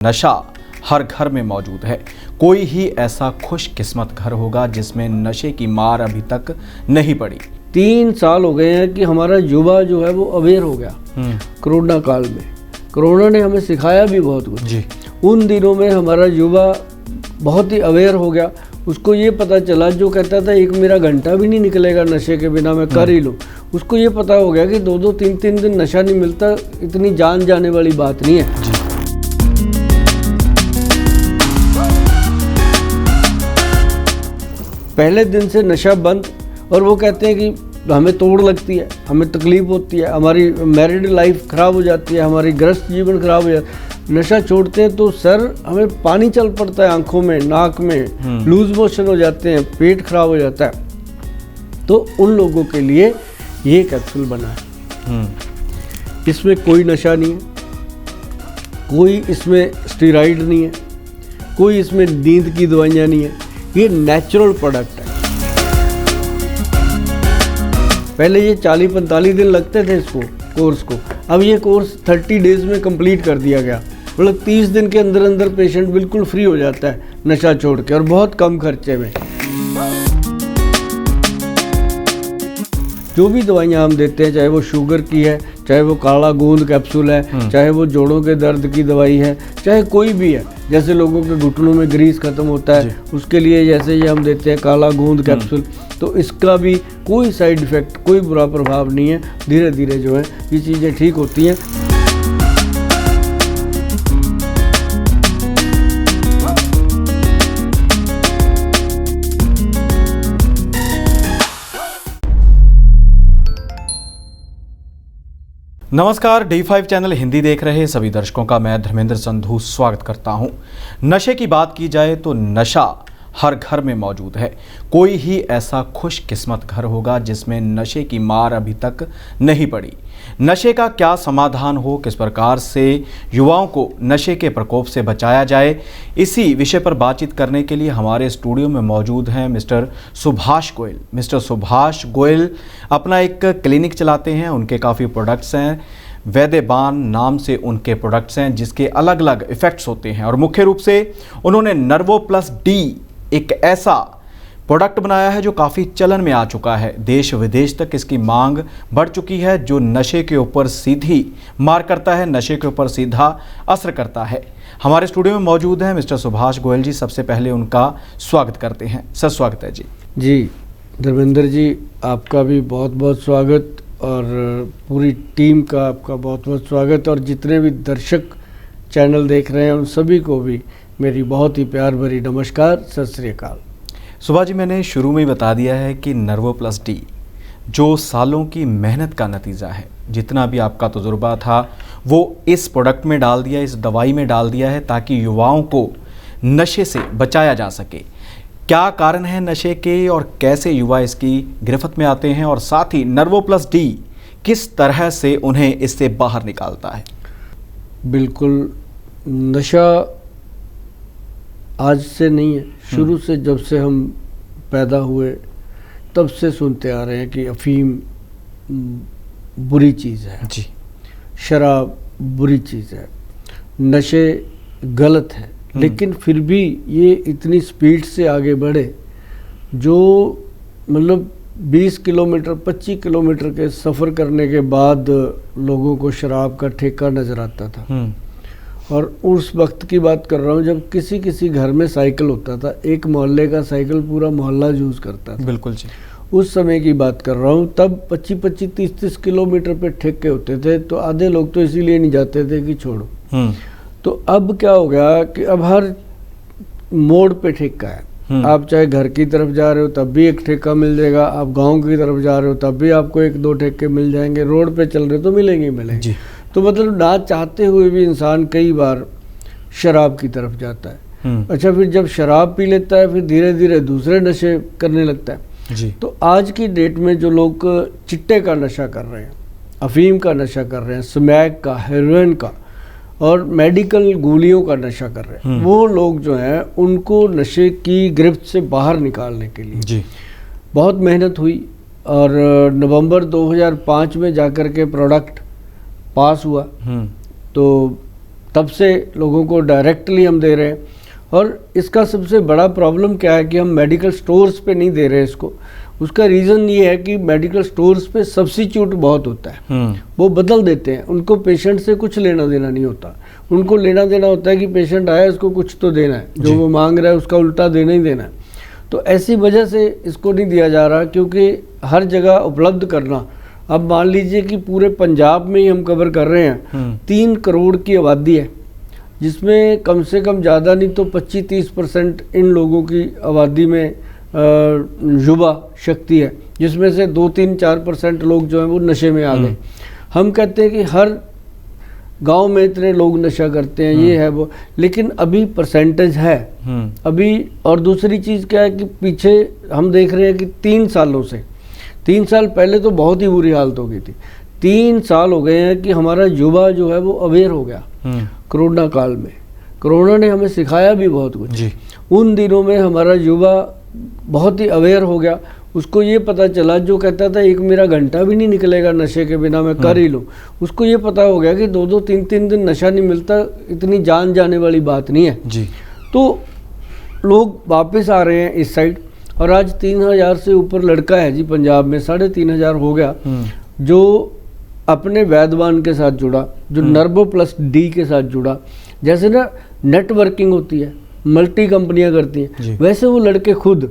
नशा हर घर में मौजूद है। कोई ही ऐसा खुशकिस्मत घर होगा जिसमें नशे की मार अभी तक नहीं पड़ी। 3 साल हो गए हैं कि हमारा युवा जो है वो अवेयर हो गया। कोरोना काल में कोरोना ने हमें सिखाया भी बहुत कुछ जी। उन दिनों में हमारा युवा बहुत ही अवेयर हो गया। उसको ये पता चला, जो कहता था एक मेरा घंटा भी नहीं निकलेगा नशे के बिना, मैं कर ही लूँ, उसको ये पता हो गया कि 2-2 3-3 दिन नशा नहीं मिलता इतनी जान जाने वाली बात नहीं है। जी। पहले दिन से नशा बंद, और वो कहते हैं कि हमें तोड़ लगती है, हमें तकलीफ होती है, हमारी मैरिड लाइफ ख़राब हो जाती है, हमारी गृहस्थ जीवन ख़राब हो जाता है। नशा छोड़ते हैं तो सर हमें पानी चल पड़ता है आंखों में, नाक में, लूज मोशन हो जाते हैं, पेट खराब हो जाता है। तो उन लोगों के लिए ये कैप्सूल बना है। इसमें कोई नशा नहीं है, कोई इसमें स्टेरॉइड नहीं है, कोई इसमें नींद की दवाइयाँ नहीं है, ये नेचुरल प्रोडक्ट है। पहले ये 40-45 दिन लगते थे इसको कोर्स को, अब ये कोर्स 30 डेज में कंप्लीट कर दिया गया। मतलब 30 दिन के अंदर अंदर पेशेंट बिल्कुल फ्री हो जाता है नशा छोड़ के, और बहुत कम खर्चे में। जो भी दवाइयाँ हम देते हैं, चाहे वो शुगर की है, चाहे वो काला गूंद कैप्सूल है, चाहे वो जोड़ों के दर्द की दवाई है, चाहे कोई भी है, जैसे लोगों के घुटनों में ग्रीस खत्म होता है उसके लिए जैसे ये हम देते हैं काला गूंद कैप्सूल, तो इसका भी कोई साइड इफ़ेक्ट, कोई बुरा प्रभाव नहीं है। धीरे धीरे जो है ये चीज़ें ठीक होती हैं। नमस्कार, D5 चैनल हिंदी देख रहे सभी दर्शकों का मैं धर्मेंद्र संधू स्वागत करता हूं। नशे की बात की जाए तो नशा हर घर में मौजूद है। कोई ही ऐसा खुशकिस्मत घर होगा जिसमें नशे की मार अभी तक नहीं पड़ी। नशे का क्या समाधान हो, किस प्रकार से युवाओं को नशे के प्रकोप से बचाया जाए, इसी विषय पर बातचीत करने के लिए हमारे स्टूडियो में मौजूद हैं मिस्टर सुभाष गोयल। मिस्टर सुभाष गोयल अपना एक क्लिनिक चलाते हैं, उनके काफ़ी प्रोडक्ट्स हैं। वैद्यबान नाम से उनके प्रोडक्ट्स हैं जिसके अलग अलग इफ़ेक्ट्स होते हैं, और मुख्य रूप से उन्होंने नर्वो प्लस डी एक ऐसा प्रोडक्ट बनाया है जो काफ़ी चलन में आ चुका है। देश विदेश तक इसकी मांग बढ़ चुकी है, जो नशे के ऊपर सीधी मार करता है, नशे के ऊपर सीधा असर करता है। हमारे स्टूडियो में मौजूद हैं मिस्टर सुभाष गोयल जी। सबसे पहले उनका स्वागत करते हैं। सर, स्वागत है जी। जी धर्मेंद्र जी, आपका भी बहुत बहुत स्वागत, और पूरी टीम का आपका बहुत बहुत स्वागत, और जितने भी दर्शक चैनल देख रहे हैं उन सभी को भी मेरी बहुत ही प्यार भरी नमस्कार, सत श्री अकाल। सुभाष जी, मैंने शुरू में ही बता दिया है कि नर्वो प्लस डी जो सालों की मेहनत का नतीजा है, जितना भी आपका तजुर्बा था वो इस प्रोडक्ट में डाल दिया, इस दवाई में डाल दिया है, ताकि युवाओं को नशे से बचाया जा सके। क्या कारण है नशे के और कैसे युवा इसकी गिरफ्त में आते हैं, और साथ ही नर्वो प्लस डी किस तरह से उन्हें इससे बाहर निकालता है? बिल्कुल, नशा आज से नहीं है, शुरू से जब से हम पैदा हुए तब से सुनते आ रहे हैं कि अफीम बुरी चीज़ है जी, शराब बुरी चीज़ है, नशे गलत है। लेकिन फिर भी ये इतनी स्पीड से आगे बढ़े, जो मतलब 20 किलोमीटर 25 किलोमीटर के सफ़र करने के बाद लोगों को शराब का ठेका नज़र आता था। और उस वक्त की बात कर रहा हूँ जब किसी किसी घर में साइकिल होता था, एक मोहल्ले का साइकिल पूरा मोहल्ला यूज़ करता था। बिल्कुल जी। उस समय की बात कर रहा हूँ, तब 25-25 30-30 किलोमीटर पे ठेके होते थे, तो आधे लोग तो इसीलिए नहीं जाते थे कि छोड़ो। तो अब क्या हो गया कि अब हर मोड़ पे ठेका है। आप चाहे घर की तरफ जा रहे हो तब भी एक ठेका मिल जाएगा, आप गाँव की तरफ जा रहे हो तब भी आपको 1-2 ठेके मिल जाएंगे, रोड पे चल रहे हो तो मिलेंगे ही मिलेंगे जी। तो मतलब ना चाहते हुए भी इंसान कई बार शराब की तरफ जाता है। अच्छा, फिर जब शराब पी लेता है फिर धीरे धीरे दूसरे नशे करने लगता है जी। तो आज की डेट में जो लोग चिट्टे का नशा कर रहे हैं, अफीम का नशा कर रहे हैं, स्मैक का, हेरोइन का और मेडिकल गोलियों का नशा कर रहे हैं, वो लोग जो हैं उनको नशे की गिरफ्त से बाहर निकालने के लिए जी बहुत मेहनत हुई, और नवंबर 2005 में जाकर के प्रोडक्ट पास हुआ। तो तब से लोगों को डायरेक्टली हम दे रहे हैं। और इसका सबसे बड़ा प्रॉब्लम क्या है कि हम मेडिकल स्टोर्स पे नहीं दे रहे इसको। उसका रीज़न ये है कि मेडिकल स्टोर्स पे सब्स्टिट्यूट बहुत होता है, वो बदल देते हैं, उनको पेशेंट से कुछ लेना देना नहीं होता। उनको लेना देना होता है कि पेशेंट आया, इसको कुछ तो देना है, जो वो मांग रहा है उसका उल्टा देना ही देना है। तो ऐसी वजह से इसको नहीं दिया जा रहा, क्योंकि हर जगह उपलब्ध करना, अब मान लीजिए कि पूरे पंजाब में ही हम कवर कर रहे हैं, 3 करोड़ की आबादी है, जिसमें कम से कम ज़्यादा नहीं तो 25-30% इन लोगों की आबादी में युवा शक्ति है, जिसमें से 2-3-4% लोग जो हैं वो नशे में आ गए। हम कहते हैं कि हर गांव में इतने लोग नशा करते हैं, ये है वो, लेकिन अभी परसेंटेज है अभी। और दूसरी चीज़ क्या है कि पीछे हम देख रहे हैं कि 3 सालों से, 3 साल पहले तो बहुत ही बुरी हालत हो गई थी, 3 साल हो गए हैं कि हमारा युवा जो है वो अवेयर हो गया। कोरोना काल में कोरोना ने हमें सिखाया भी बहुत कुछ जी। उन दिनों में हमारा युवा बहुत ही अवेयर हो गया, उसको ये पता चला, जो कहता था एक मेरा घंटा भी नहीं निकलेगा नशे के बिना, मैं कर ही लूँ, उसको ये पता हो गया कि 2-2, 3-3 दिन नशा नहीं मिलता, इतनी जान जाने वाली बात नहीं है जी। तो लोग वापस आ रहे हैं इस साइड, और आज 3000 से ऊपर लड़का है जी पंजाब में, 3500 हो गया जो अपने वैद्यवान के साथ जुड़ा, जो नर्वो प्लस डी के साथ जुड़ा। जैसे ना नेटवर्किंग होती है, मल्टी कंपनियां करती हैं, वैसे वो लड़के खुद,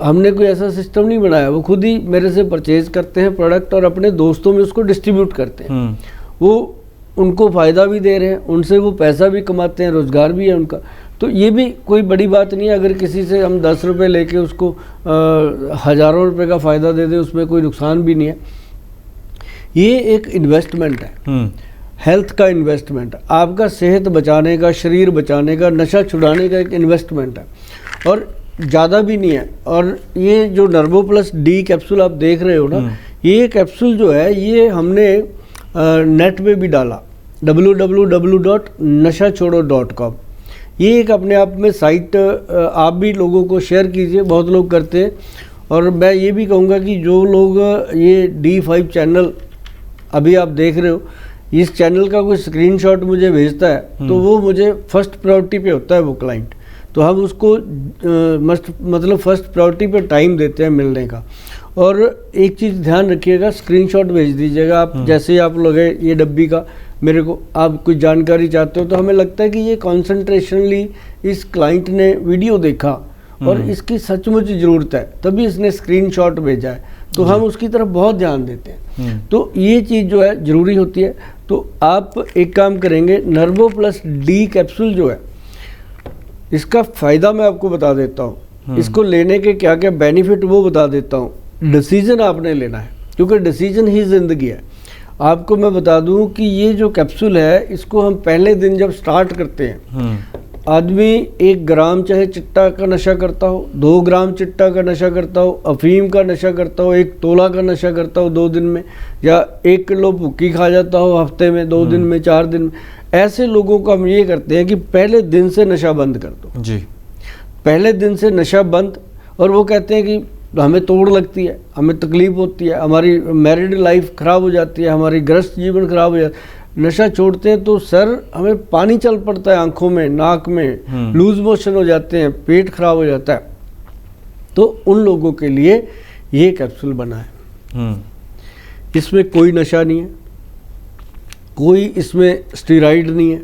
हमने कोई ऐसा सिस्टम नहीं बनाया, वो खुद ही मेरे से परचेज करते हैं प्रोडक्ट और अपने दोस्तों में उसको डिस्ट्रीब्यूट करते हैं। वो उनको फ़ायदा भी दे रहे हैं, उनसे वो पैसा भी कमाते हैं, रोज़गार भी है उनका। तो ये भी कोई बड़ी बात नहीं है, अगर किसी से हम 10 रुपये लेके उसको हज़ारों रुपये का फ़ायदा दे दें, उसमें कोई नुकसान भी नहीं है। ये एक इन्वेस्टमेंट है, हेल्थ का इन्वेस्टमेंट है, आपका सेहत बचाने का, शरीर बचाने का, नशा छुड़ाने का एक इन्वेस्टमेंट है, और ज़्यादा भी नहीं है। और ये जो नर्वो प्लस डी कैप्सूल आप देख रहे हो ना, ये कैप्सूल जो है ये हमने नेट पे भी डाला, www.nashachodo.com। ये एक अपने आप में साइट, आप भी लोगों को शेयर कीजिए, बहुत लोग करते हैं। और मैं ये भी कहूँगा कि जो लोग ये D5 चैनल अभी आप देख रहे हो, इस चैनल का कोई स्क्रीनशॉट मुझे भेजता है तो वो मुझे फर्स्ट प्रायोरिटी पे होता है वो क्लाइंट, तो हम उसको मतलब फर्स्ट प्रायोरिटी पे टाइम देते हैं मिलने का। और एक चीज़ ध्यान रखिएगा, स्क्रीनशॉट भेज दीजिएगा आप, जैसे ही आप लगे ये डब्बी का मेरे को आप कुछ जानकारी चाहते हो, तो हमें लगता है कि ये कॉन्सेंट्रेशनली इस क्लाइंट ने वीडियो देखा और इसकी सचमुच ज़रूरत है, तभी इसने स्क्रीनशॉट भेजा है, तो हम उसकी तरफ बहुत ध्यान देते हैं। तो ये चीज़ जो है ज़रूरी होती है। तो आप एक काम करेंगे, नर्वो प्लस डी कैप्सूल जो है, इसका फ़ायदा मैं आपको बता देता हूँ, इसको लेने के क्या क्या बेनिफिट वो बता देता हूँ। डिसीज़न आपने लेना है, क्योंकि डिसीज़न ही ज़िंदगी है। आपको मैं बता दूँ कि ये जो कैप्सूल है, इसको हम पहले दिन जब स्टार्ट करते हैं, आदमी 1 ग्राम चाहे चिट्टा का नशा करता हो, 2 ग्राम चिट्टा का नशा करता हो, अफीम का नशा करता हो, 1 तोला का नशा करता हो 2 दिन में, या 1 किलो भुक्की खा जाता हो हफ्ते में, 2 दिन में, 4 दिन में, ऐसे लोगों को हम ये करते हैं कि पहले दिन से नशा बंद कर दो जी, पहले दिन से नशा बंद। और वो कहते हैं कि हमें तोड़ लगती है, हमें तकलीफ होती है, हमारी मैरिड लाइफ ख़राब हो जाती है, हमारी गृहस्थ जीवन ख़राब हो जाता है, नशा छोड़ते हैं तो सर हमें पानी चल पड़ता है आंखों में, नाक में, लूज मोशन हो जाते हैं, पेट खराब हो जाता है। तो उन लोगों के लिए ये कैप्सूल बना है। इसमें कोई नशा नहीं है, कोई इसमें स्टेरॉइड नहीं है,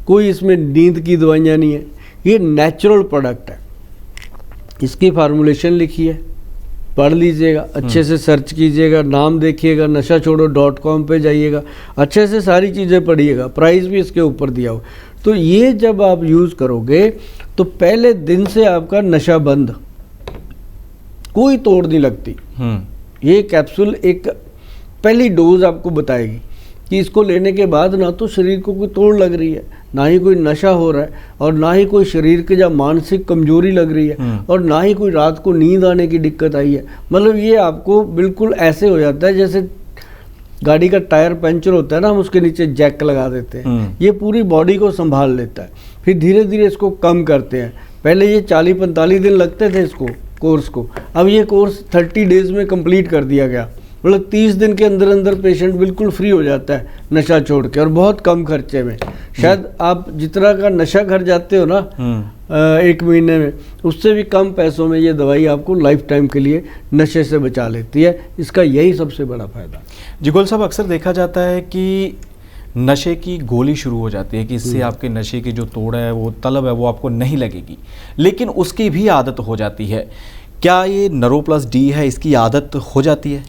कोई इसमें नींद की दवाइयाँ नहीं है, ये नेचुरल प्रोडक्ट है। इसकी फार्मूलेशन लिखी है, पढ़ लीजिएगा, अच्छे से सर्च कीजिएगा, नाम देखिएगा, nashachodo.com पे जाइएगा, अच्छे से सारी चीज़ें पढ़िएगा, प्राइस भी इसके ऊपर दिया हो। तो ये जब आप यूज़ करोगे तो पहले दिन से आपका नशा बंद, कोई तोड़ नहीं लगती। ये कैप्सूल एक पहली डोज आपको बताएगी कि इसको लेने के बाद ना तो शरीर को कोई तोड़ लग रही है, ना ही कोई नशा हो रहा है, और ना ही कोई शरीर के या मानसिक कमजोरी लग रही है, और ना ही कोई रात को नींद आने की दिक्कत आई है। मतलब ये आपको बिल्कुल ऐसे हो जाता है जैसे गाड़ी का टायर पंचर होता है ना, हम उसके नीचे जैक लगा देते हैं, ये पूरी बॉडी को संभाल लेता है। फिर धीरे धीरे इसको कम करते हैं। पहले ये 40-45 दिन लगते थे इसको कोर्स को, अब ये कोर्स 30 डेज में कंप्लीट कर दिया गया। मतलब 30 दिन के अंदर अंदर पेशेंट बिल्कुल फ्री हो जाता है नशा छोड़ के, और बहुत कम खर्चे में। शायद आप जितना का नशा घर जाते हो ना 1 महीने में, उससे भी कम पैसों में ये दवाई आपको लाइफ टाइम के लिए नशे से बचा लेती है। इसका यही सबसे बड़ा फायदा। जी गोयल साहब, अक्सर देखा जाता है कि नशे की गोली शुरू हो जाती है कि इससे आपके नशे की जो तोड़ है, वो तलब है, वो आपको नहीं लगेगी, लेकिन उसकी भी आदत हो जाती है। क्या ये NeuroPlus-D है, इसकी आदत हो जाती है?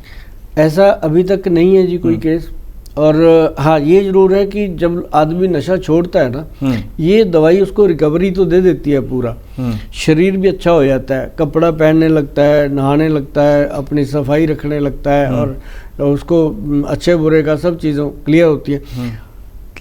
ऐसा अभी तक नहीं है जी कोई केस। और हाँ, ये जरूर है कि जब आदमी नशा छोड़ता है ना, ये दवाई उसको रिकवरी तो दे देती है पूरा, शरीर भी अच्छा हो जाता है, कपड़ा पहनने लगता है, नहाने लगता है, अपनी सफाई रखने लगता है, और उसको अच्छे बुरे का सब चीज़ों क्लियर होती है।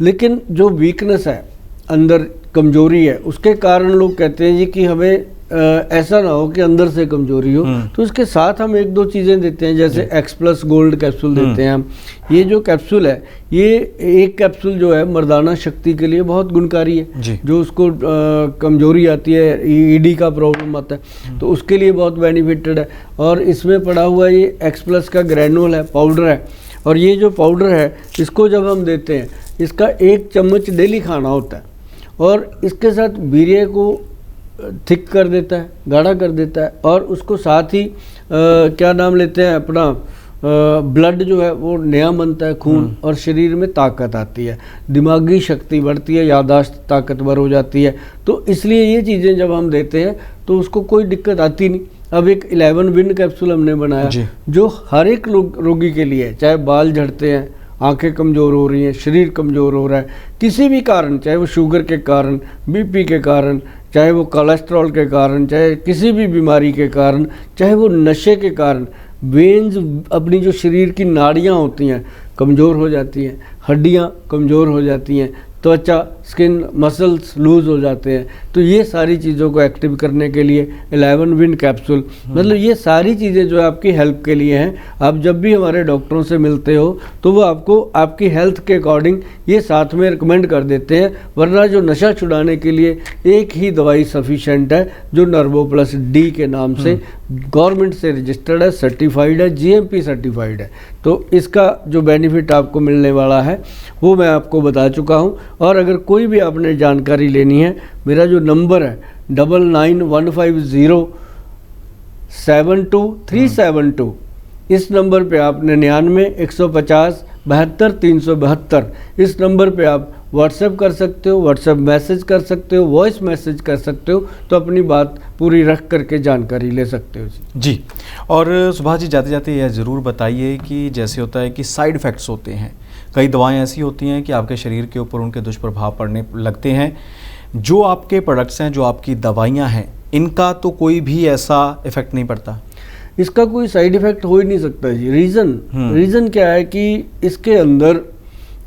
लेकिन जो वीकनेस है अंदर, कमजोरी है, उसके कारण लोग कहते हैं जी कि हमें ऐसा ना हो कि अंदर से कमजोरी हो, तो इसके साथ हम 1-2 चीज़ें देते हैं, जैसे X+ गोल्ड कैप्सूल देते हैं हम। ये जो कैप्सूल है, ये एक कैप्सूल जो है मर्दाना शक्ति के लिए बहुत गुणकारी है। जो उसको कमजोरी आती है, ईडी का प्रॉब्लम आता है, तो उसके लिए बहुत बेनिफिटेड है। और इसमें पड़ा हुआ ये X+ का ग्रैनुअल है, पाउडर है, और ये जो पाउडर है इसको जब हम देते हैं, इसका 1 चम्मच डेली खाना होता है, और इसके साथ वीर्य को थिक कर देता है, गाढ़ा कर देता है, और उसको साथ ही क्या नाम लेते हैं अपना, ब्लड जो है वो नया बनता है, खून, और शरीर में ताकत आती है, दिमागी शक्ति बढ़ती है, याददाश्त ताकतवर हो जाती है। तो इसलिए ये चीज़ें जब हम देते हैं तो उसको कोई दिक्कत आती नहीं। अब एक 11 विन कैप्सूल हमने बनाया जो हर एक रोगी के लिए है, चाहे बाल झड़ते हैं, आंखें कमज़ोर हो रही हैं, शरीर कमज़ोर हो रहा है, किसी भी कारण, चाहे वो शुगर के कारण, बीपी के कारण, चाहे वो कोलेस्ट्रॉल के कारण, चाहे किसी भी बीमारी के कारण, चाहे वो नशे के कारण, वेन्स, अपनी जो शरीर की नाड़ियाँ होती हैं कमज़ोर हो जाती हैं, हड्डियाँ कमज़ोर हो जाती हैं, त्वचा, स्किन, मसल्स लूज हो जाते हैं, तो ये सारी चीज़ों को एक्टिव करने के लिए 11 विन कैप्सूल, मतलब ये सारी चीज़ें जो आपकी हेल्प के लिए हैं। आप जब भी हमारे डॉक्टरों से मिलते हो तो वो आपको आपकी हेल्थ के अकॉर्डिंग ये साथ में रिकमेंड कर देते हैं, वरना जो नशा छुड़ाने के लिए एक ही दवाई सफिशेंट है, जो NeuroPlus-D के नाम से गवर्नमेंट से रजिस्टर्ड है, सर्टिफाइड है, GMP सर्टिफाइड है। तो इसका जो बेनिफिट आपको मिलने वाला है वो मैं आपको बता चुका हूँ। और अगर कोई भी आपने जानकारी लेनी है, मेरा जो नंबर है 9915072372, इस नंबर पे आप 99-150-72-372, इस नंबर पे आप व्हाट्सएप कर सकते हो, व्हाट्सएप मैसेज कर सकते हो, वॉइस मैसेज कर सकते हो, तो अपनी बात पूरी रख करके जानकारी ले सकते हो जी। और सुभाष जी, जाते जाते यह ज़रूर बताइए कि जैसे होता है कि साइड इफ़ेक्ट्स होते हैं, कई दवाएं ऐसी होती हैं कि आपके शरीर के ऊपर उनके दुष्प्रभाव पड़ने लगते हैं। जो आपके प्रोडक्ट्स हैं, जो आपकी दवाइयाँ हैं, इनका तो कोई भी ऐसा इफ़ेक्ट नहीं पड़ता? इसका कोई साइड इफ़ेक्ट हो ही नहीं सकता जी। रीज़न क्या है कि इसके अंदर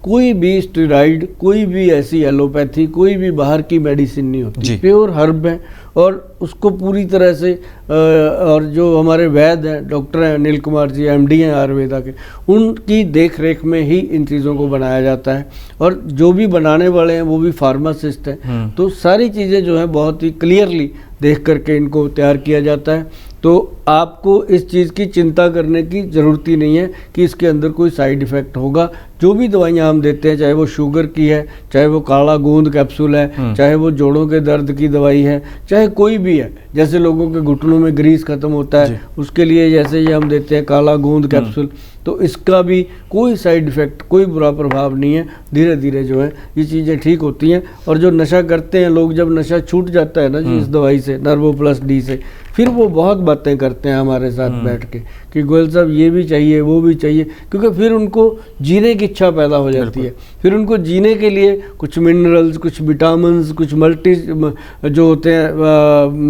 कोई भी स्टेरॉइड, कोई भी ऐसी एलोपैथी, कोई भी बाहर की मेडिसिन नहीं होती, प्योर हर्ब है। और उसको पूरी तरह से और जो हमारे वैद्य हैं, डॉक्टर हैं, अनिल कुमार जी MD हैं आयुर्वेदा के, उनकी देख रेख में ही इन चीज़ों को बनाया जाता है। और जो भी बनाने वाले हैं वो भी फार्मासिस्ट हैं। तो सारी चीज़ें जो हैं बहुत ही क्लियरली देख करके इनको तैयार किया जाता है। तो आपको इस चीज़ की चिंता करने की ज़रूरत ही नहीं है कि इसके अंदर कोई साइड इफ़ेक्ट होगा। जो भी दवाइयाँ हम देते हैं, चाहे वो शुगर की है, चाहे वो काला गूंद कैप्सूल है, चाहे वो जोड़ों के दर्द की दवाई है, चाहे कोई भी है, जैसे लोगों के घुटनों में ग्रीस खत्म होता है उसके लिए जैसे ये हम देते हैं काला गूंद कैप्सूल, तो इसका भी कोई साइड इफ़ेक्ट, कोई बुरा प्रभाव नहीं है। धीरे धीरे जो है ये चीज़ें ठीक होती हैं। और जो नशा करते हैं लोग, जब नशा छूट जाता है ना जी इस दवाई से, NeuroPlus-D से, फिर वो बहुत बातें करते हैं हमारे साथ बैठ के कि गोयल साहब ये भी चाहिए, वो भी चाहिए, क्योंकि फिर उनको जीने की इच्छा पैदा हो जाती है। फिर उनको जीने के लिए कुछ मिनरल्स, कुछ विटामिन्स, कुछ मल्टी जो होते हैं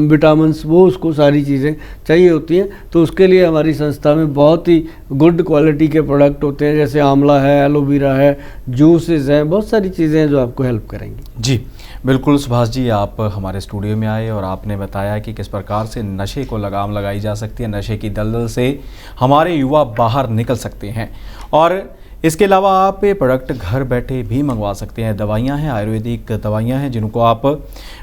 विटामिन्स, वो उसको सारी चीज़ें चाहिए होती हैं। तो उसके लिए हमारी संस्था में बहुत ही गुड क्वालिटी के प्रोडक्ट होते हैं, जैसे आंवला है, एलोवेरा है, जूसेस हैं, बहुत सारी चीज़ें हैं जो आपको हेल्प करेंगी। जी बिल्कुल सुभाष जी, आप हमारे स्टूडियो में आए और आपने बताया कि किस प्रकार से नशे को लगाम लगाई जा सकती है, नशे की दलदल से हमारे युवा बाहर निकल सकते हैं। और इसके अलावा आप ये प्रोडक्ट घर बैठे भी मंगवा सकते हैं। दवाइयाँ हैं, आयुर्वेदिक दवाइयाँ हैं जिनको आप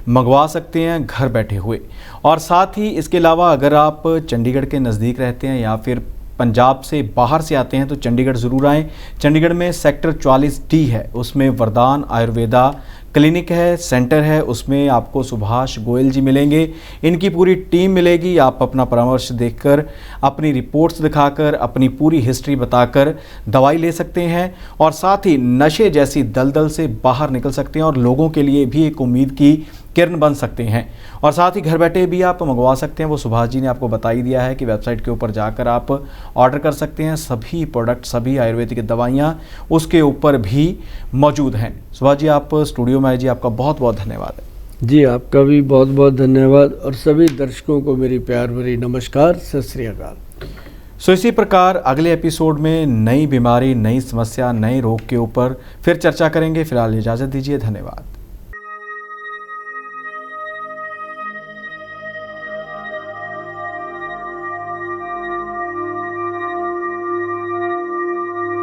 मंगवा सकते हैं घर बैठे हुए। और साथ ही इसके अलावा अगर आप चंडीगढ़ के नज़दीक रहते हैं या फिर पंजाब से बाहर से आते हैं तो चंडीगढ़ ज़रूर आएँ। चंडीगढ़ में सेक्टर 44D है, उसमें वरदान आयुर्वेदा क्लिनिक है, सेंटर है, उसमें आपको सुभाष गोयल जी मिलेंगे। इनकी पूरी टीम मिलेगी। आप अपना परामर्श देखकर, अपनी रिपोर्ट्स दिखाकर, अपनी पूरी हिस्ट्री बताकर दवाई ले सकते हैं और साथ ही नशे जैसी दलदल से बाहर निकल सकते हैं और लोगों के लिए भी एक उम्मीद की किरण बन सकते हैं। और साथ ही घर बैठे भी आप मंगवा सकते हैं। वो सुभाष जी ने आपको बता ही दिया है कि वेबसाइट के ऊपर जाकर आप ऑर्डर कर सकते हैं। सभी प्रोडक्ट, सभी आयुर्वेदिक दवाइयाँ उसके ऊपर भी मौजूद हैं। सुभाष जी, आप स्टूडियो में आए जी, आपका बहुत बहुत धन्यवाद है। जी, आपका भी बहुत बहुत धन्यवाद और सभी दर्शकों को मेरी प्यार भरी नमस्कार, सत श्री अकाल। सो इसी प्रकार अगले एपिसोड में नई बीमारी, नई समस्या, नए रोग के ऊपर फिर चर्चा करेंगे। फिलहाल इजाज़त दीजिए, धन्यवाद।